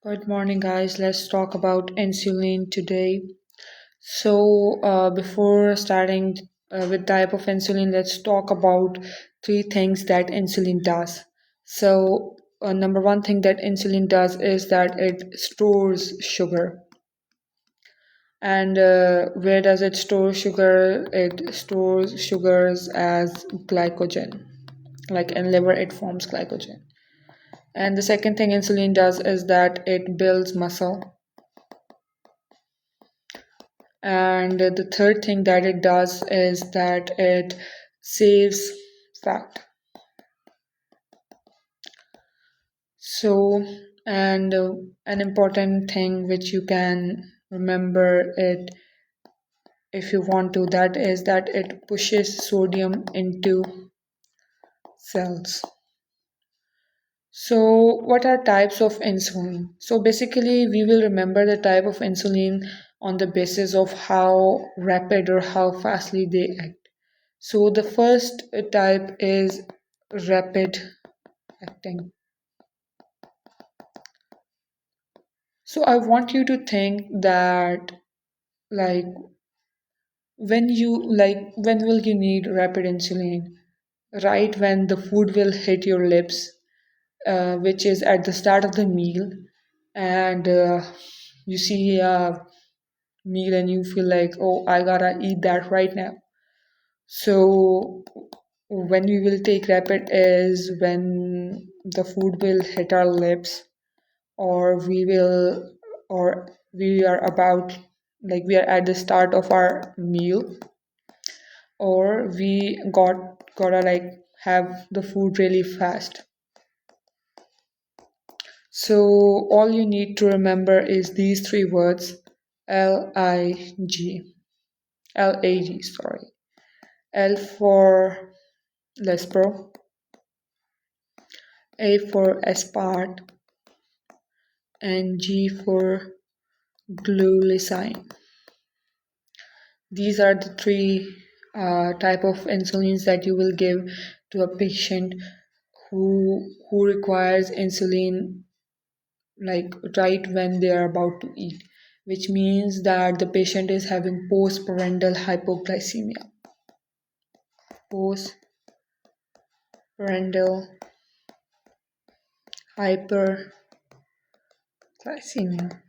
Good morning, guys. Let's talk about insulin today. Before starting with type of insulin, let's talk about three things that insulin does. Number one thing that insulin does is that it stores sugar. And where does it store sugar? It stores sugars as glycogen. Like in liver, it forms glycogen. And the second thing insulin does is that it builds muscle. And the third thing that it does is that it saves fat. So, and an important thing which you can remember it if you want to, that is that it pushes sodium into cells. So, what are types of insulin? So, basically, we will remember the type of insulin on the basis of how rapid or how fastly they act. So, the first type is rapid acting. So, I want you to think that, like, when will you need rapid insulin? Right when the food will hit your lips, which is at the start of the meal, and you see a meal and you feel like, oh, I gotta eat that right now. So when we will take rapid is when the food will hit our lips, or we are about, like, we are at the start of our meal, or we gotta like have the food really fast. So all you need to remember is these three words: L-I-G. L-A-G, sorry. L for Lespro, A for Aspart, and G for glulisine. These are the three type of insulins that you will give to a patient who requires insulin, like right when they are about to eat, which means that the patient is having postprandial hypoglycemia. Postprandial hyperglycemia.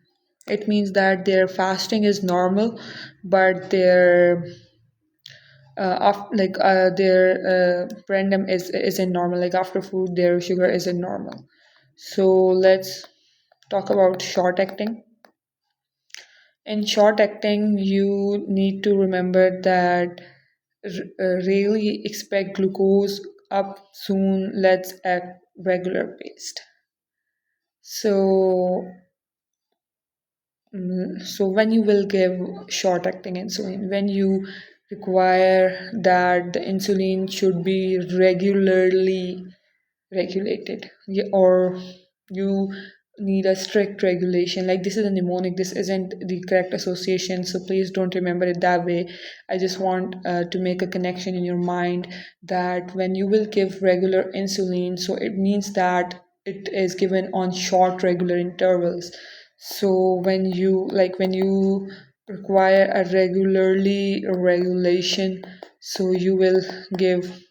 It means that their fasting is normal, but their random isn't normal. Like after food, their sugar isn't normal. So let's talk about short acting. In short acting, you need to remember that really expect glucose up soon. Let's act regular paced. So so when you will give short acting insulin, when you require that the insulin should be regularly regulated, or you need a strict regulation, like this is a mnemonic, this isn't the correct association, so please don't remember it that way. I just want to make a connection in your mind that when you will give regular insulin, so it means that it is given on short regular intervals. So when you require a regularly regulation, so you will give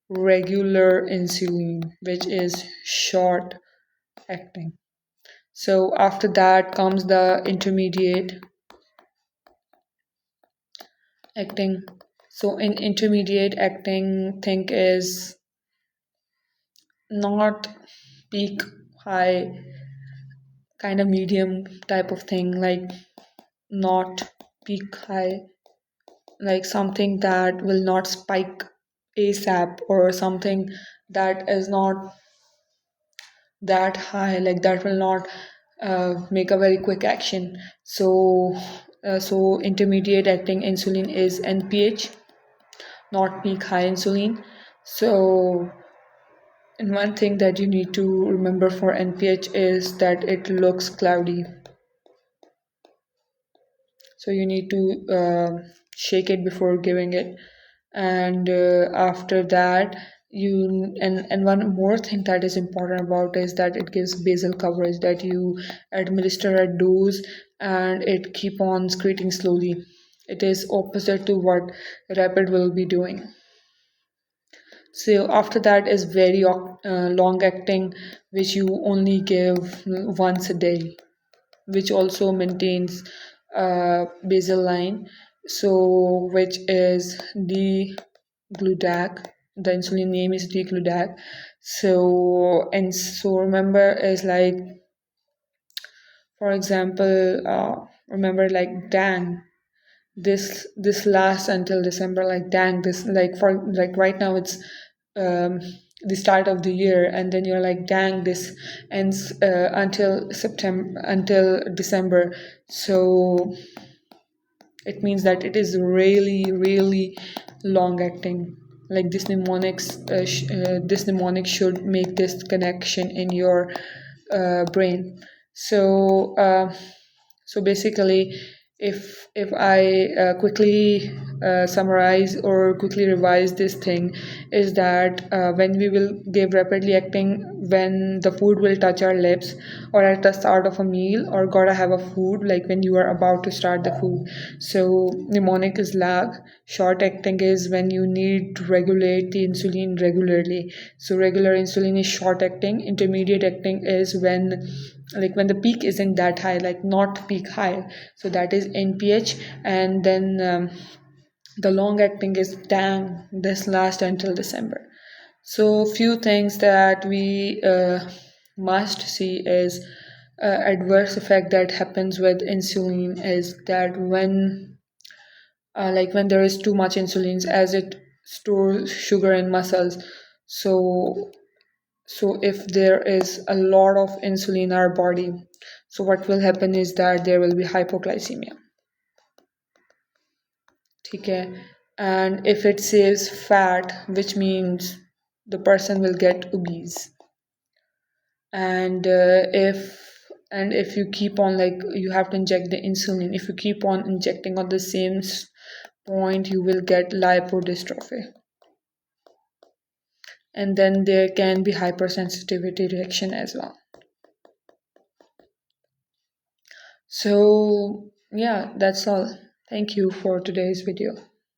regular insulin, which is short acting. So after that comes the intermediate acting. So in intermediate acting, think is not peak high, kind of medium type of thing, like not peak high, like something that will not spike ASAP, or something that is not that high, like that will not make a very quick action. So intermediate acting insulin is NPH, not peak high insulin. So and one thing that you need to remember for NPH is that it looks cloudy. So you need to shake it before giving it, and after that and one more thing that is important about is that it gives basal coverage, that you administer a dose and it keep on secreting slowly. It is opposite to what rapid will be doing. So after that is very long acting, which you only give once a day, which also maintains basal line. So which is gludac. The insulin name is gludac. So remember is like, for example, remember like dang, this lasts until December. Like dang, this like for like right now it's um, the start of the year, and then you're like dang, this ends until September, until December. So it means that it is really really long acting. Like this mnemonics, this mnemonic should make this connection in your brain. So basically, if I quickly summarize or quickly revise this thing, is that when we will give rapidly acting, when the food will touch our lips, or at the start of a meal, or gotta have a food, like when you are about to start the food. So mnemonic is lag. Short acting is when you need to regulate the insulin regularly. So regular insulin is short acting. Intermediate acting is when the peak isn't that high, like not peak high, so that is NPH. And then the long acting is dang, this lasts until December. So few things that we must see is adverse effect that happens with insulin is that when there is too much insulin, as it stores sugar in muscles. So so if there is a lot of insulin in our body, so what will happen is that there will be hypoglycemia. Okay? And if it saves fat, which means the person will get obese. And if you keep on, like, you have to inject the insulin, if you keep on injecting on the same point, you will get lipodystrophy. And then there can be hypersensitivity reaction as well. So yeah, that's all. Thank you for today's video.